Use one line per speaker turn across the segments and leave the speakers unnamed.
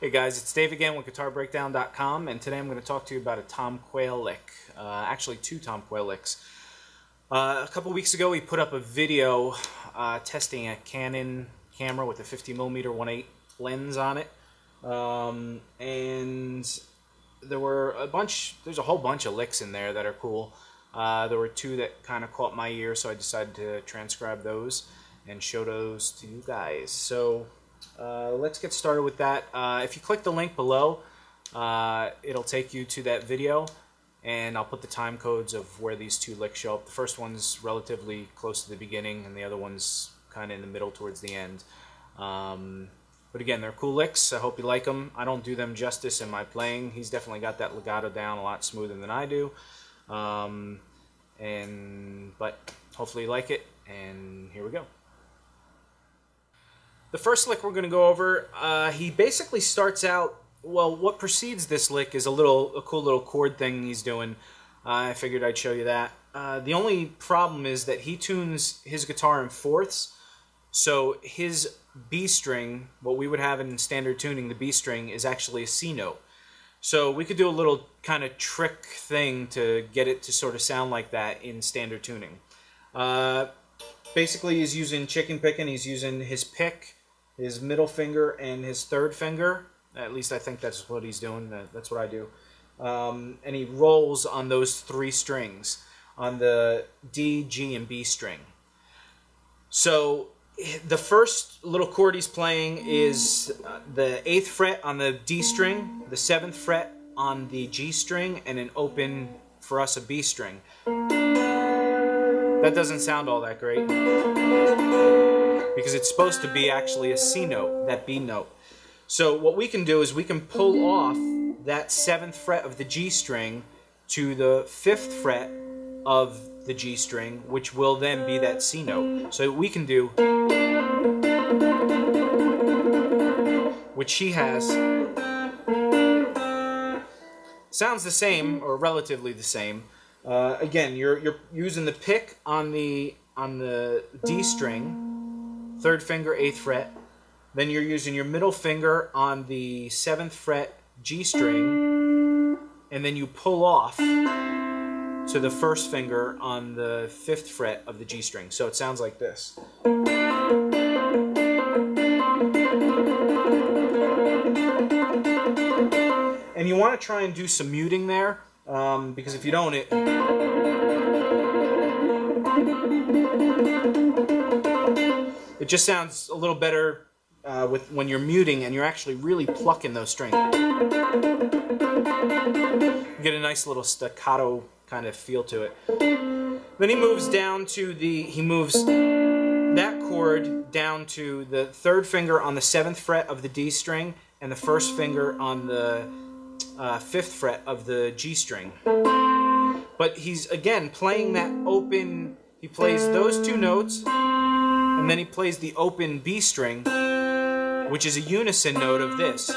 Hey guys, it's Dave again with GuitarBreakdown.com, and today I'm going to talk to you about a Tom Quayle lick. Actually, two Tom Quayle licks. A couple weeks ago, we put up a video testing a Canon camera with a 50mm 1.8 lens on it, and there's a whole bunch of licks in there that are cool. There were two that kind of caught my ear, so I decided to transcribe those and show those to you guys. So let's get started with that. If you click the link below, it'll take you to that video, and I'll put the time codes of where these two licks show up. The first one's relatively close to the beginning, and the other one's kind of in the middle towards the end. But again, they're cool licks. I hope you like them. I don't do them justice in my playing. He's definitely got that legato down a lot smoother than I do. But hopefully you like it, and here we go. The first lick we're going to go over, he basically starts out, well, what precedes this lick is a cool little chord thing he's doing. I figured I'd show you that. The only problem is that he tunes his guitar in fourths, so his B string, what we would have in standard tuning, the B string, is actually a C note. So we could do a little kind of trick thing to get it to sort of sound like that in standard tuning. Basically, he's using chicken picking. He's using his pick, his middle finger, and his third finger. At least I think that's what he's doing. That's what I do. And he rolls on those three strings, on the D, G, and B string. So the first little chord he's playing is the 8th fret on the D string, the 7th fret on the G string, and an open, for us, a B string. That doesn't sound all that great, because it's supposed to be actually a C note, that B note. So what we can do is we can pull off that 7th fret of the G string to the 5th fret of the G string, which will then be that C note. So we can do, which he has, sounds the same, or relatively the same. Again, you're using the pick on the D string, 3rd finger, 8th fret. Then you're using your middle finger on the 7th fret G string, and then you pull off to the 1st finger on the 5th fret of the G string. So it sounds like this. And you want to try and do some muting there, because if you don't, it just sounds a little better when you're muting and you're actually really plucking those strings. You get a nice little staccato kind of feel to it. Then he moves down to he moves that chord down to the 3rd finger on the 7th fret of the D string and the 1st finger on the 5th fret of the G string. But he's, again, playing that open, he plays those two notes, and then he plays the open B string, which is a unison note of this.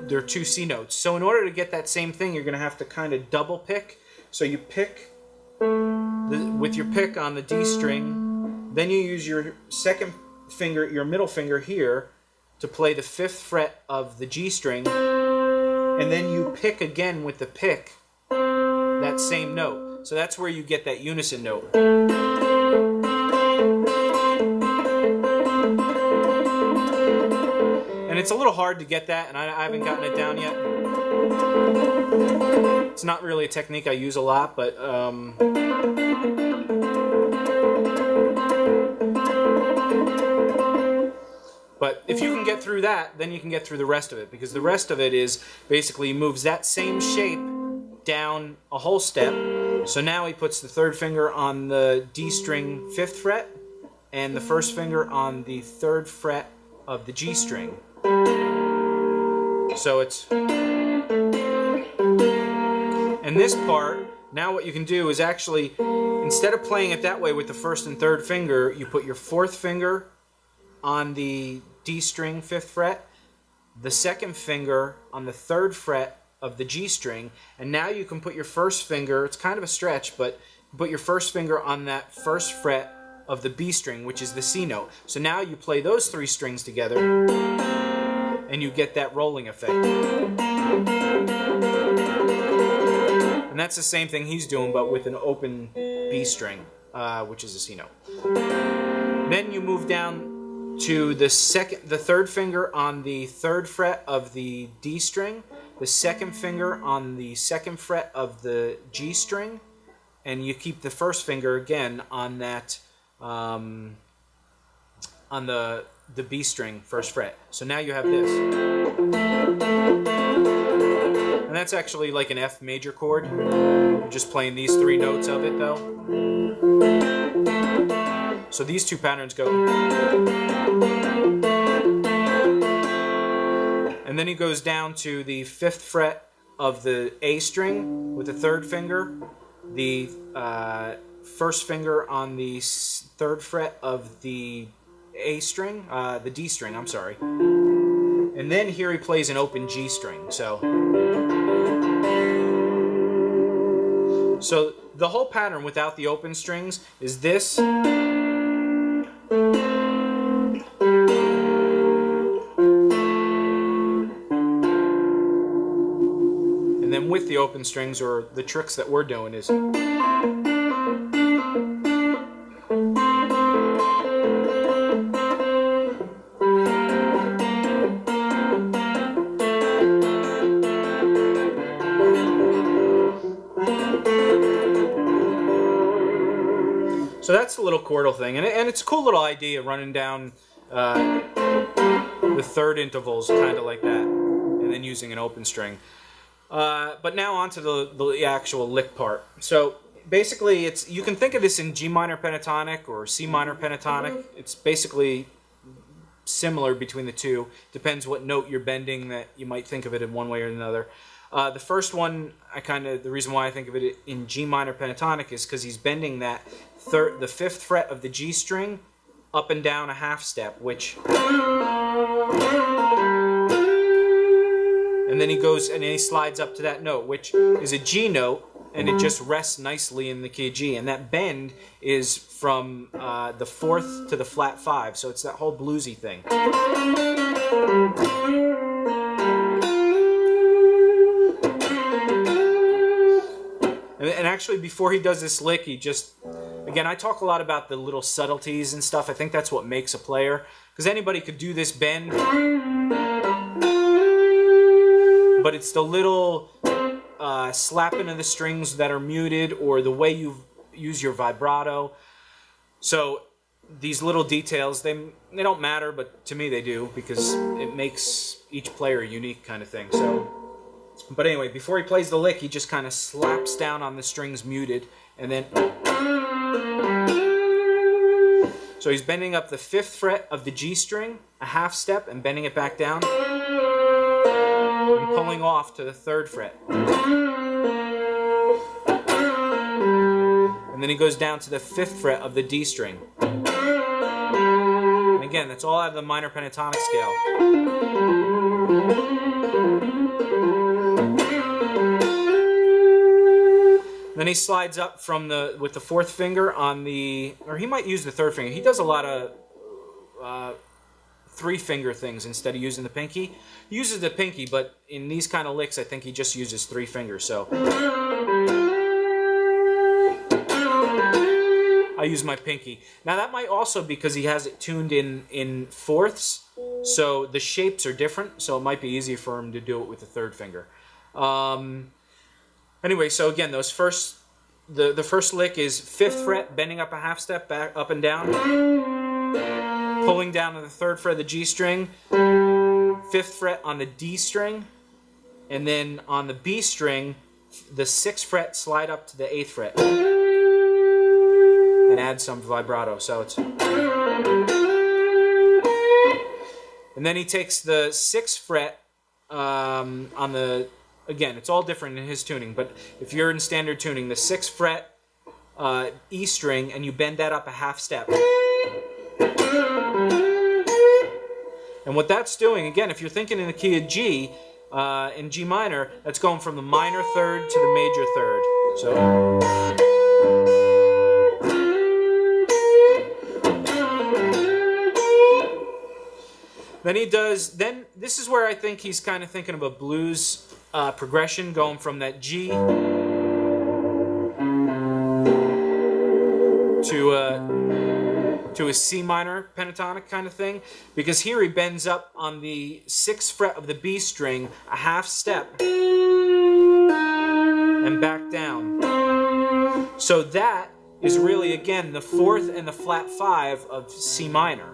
There are two C notes. So in order to get that same thing, you're going to have to kind of double pick. So you pick with your pick on the D string, then you use your 2nd finger, your middle finger here, to play the 5th fret of the G string, and then you pick again with the pick that same note. So that's where you get that unison note. And it's a little hard to get that, and I haven't gotten it down yet. It's not really a technique I use a lot, but if you can get through that, then you can get through the rest of it, because the rest of it is basically he moves that same shape down a whole step, So now he puts the third finger on the D string 5th fret and the first finger on the 3rd fret of the G string. So it's... And this part, now what you can do is actually, instead of playing it that way with the 1st and 3rd finger, you put your 4th finger on the D string 5th fret, the 2nd finger on the 3rd fret of the G string, and now you can put your 1st finger, it's kind of a stretch, but put your 1st finger on that 1st fret of the B string, which is the C note. So now you play those 3 strings together, and you get that rolling effect. And that's the same thing he's doing, but with an open B string, which is a C note. Then you move down to the 3rd finger on the 3rd fret of the D string, the 2nd finger on the 2nd fret of the G string, and you keep the 1st finger again on that on the B string 1st fret. So now you have this, and that's actually like an F major chord. You're just playing these 3 notes of it though. So these 2 patterns go. And then he goes down to the 5th fret of the A string with the 3rd finger, the 1st finger on the 3rd fret of the A string, the D string, I'm sorry. And then here he plays an open G string. So the whole pattern without the open strings is this. And then with the open strings, or the tricks that we're doing, is... So that's the little chordal thing, and it's a cool little idea, running down the 3rd intervals kind of like that, and then using an open string. But now on to the actual lick part. So basically, you can think of this in G minor pentatonic or C minor pentatonic. It's basically similar between the two. Depends what note you're bending that you might think of it in one way or another. The first one, the reason why I think of it in G minor pentatonic is because he's bending the 5th fret of the G string up and down a half step, which... And then he goes and he slides up to that note, which is a G note, and it just rests nicely in the key of G. And that bend is from the 4th to the flat 5, so it's that whole bluesy thing. And actually, before he does this lick, he just... Again, I talk a lot about the little subtleties and stuff. I think that's what makes a player. Because anybody could do this bend. But it's the little slapping of the strings that are muted, or the way you use your vibrato. So these little details, they don't matter, but to me they do, because it makes each player unique kind of thing. So, but anyway, before he plays the lick, he just kind of slaps down on the strings muted, and then... So he's bending up the 5th fret of the G string a half step and bending it back down, and pulling off to the 3rd fret. And then he goes down to the 5th fret of the D string. And again, that's all out of the minor pentatonic scale. Then he slides up from with the 4th finger on the, or he might use the 3rd finger. He does a lot of 3-finger things instead of using the pinky. He uses the pinky, but in these kind of licks, I think he just uses 3 fingers. So I use my pinky. Now that might also be because he has it tuned in fourths, so the shapes are different. So it might be easier for him to do it with the 3rd finger. Anyway, so again, the first lick is 5th fret, bending up a half step, back up and down, pulling down to the 3rd fret of the G string, 5th fret on the D string, and then on the B string, the 6th fret slide up to the 8th fret and add some vibrato. So it's, and then he takes the 6th fret on the, again, it's all different in his tuning, but if you're in standard tuning, the 6th fret E string, and you bend that up a half step. And what that's doing, again, if you're thinking in the key of G, in G minor, that's going from the minor third to the major third. So, then he does, then this is where I think he's kind of thinking of a blues progression, going from that G to a C minor pentatonic kind of thing, because here he bends up on the 6th fret of the B string a half step and back down. So that is really, again, the 4th and the flat 5 of C minor.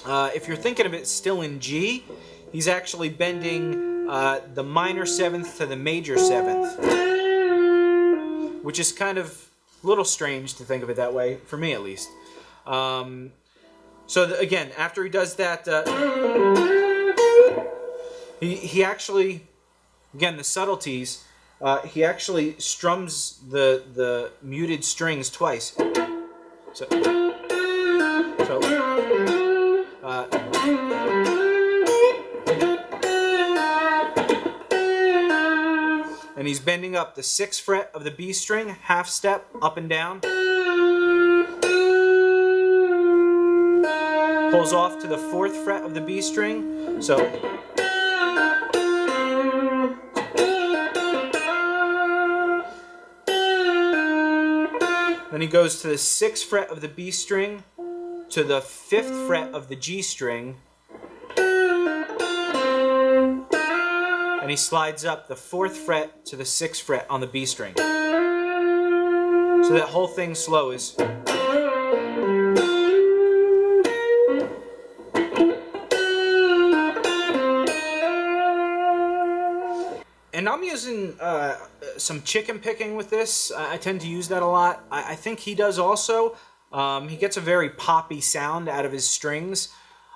If you're thinking of it still in G, he's actually bending the minor 7th to the major 7th, which is kind of a little strange to think of it that way, for me at least. So again, after he does that, he actually, again, the subtleties, he actually strums the muted strings twice. So and he's bending up the 6th fret of the B string, half step, up and down. Pulls off to the 4th fret of the B string. So, then he goes to the 6th fret of the B string, to the 5th fret of the G string, and he slides up the 4th fret to the 6th fret on the B string. So that whole thing slow is. And I'm using some chicken picking with this. I tend to use that a lot. I think he does also. He gets a very poppy sound out of his strings.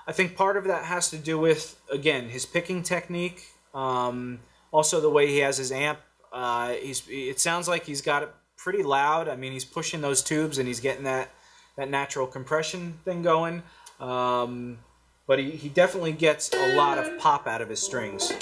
I think part of that has to do with, again, his picking technique. Also the way he has his amp. It sounds like he's got it pretty loud. I mean, he's pushing those tubes and he's getting that natural compression thing going. But he definitely gets a lot of pop out of his strings.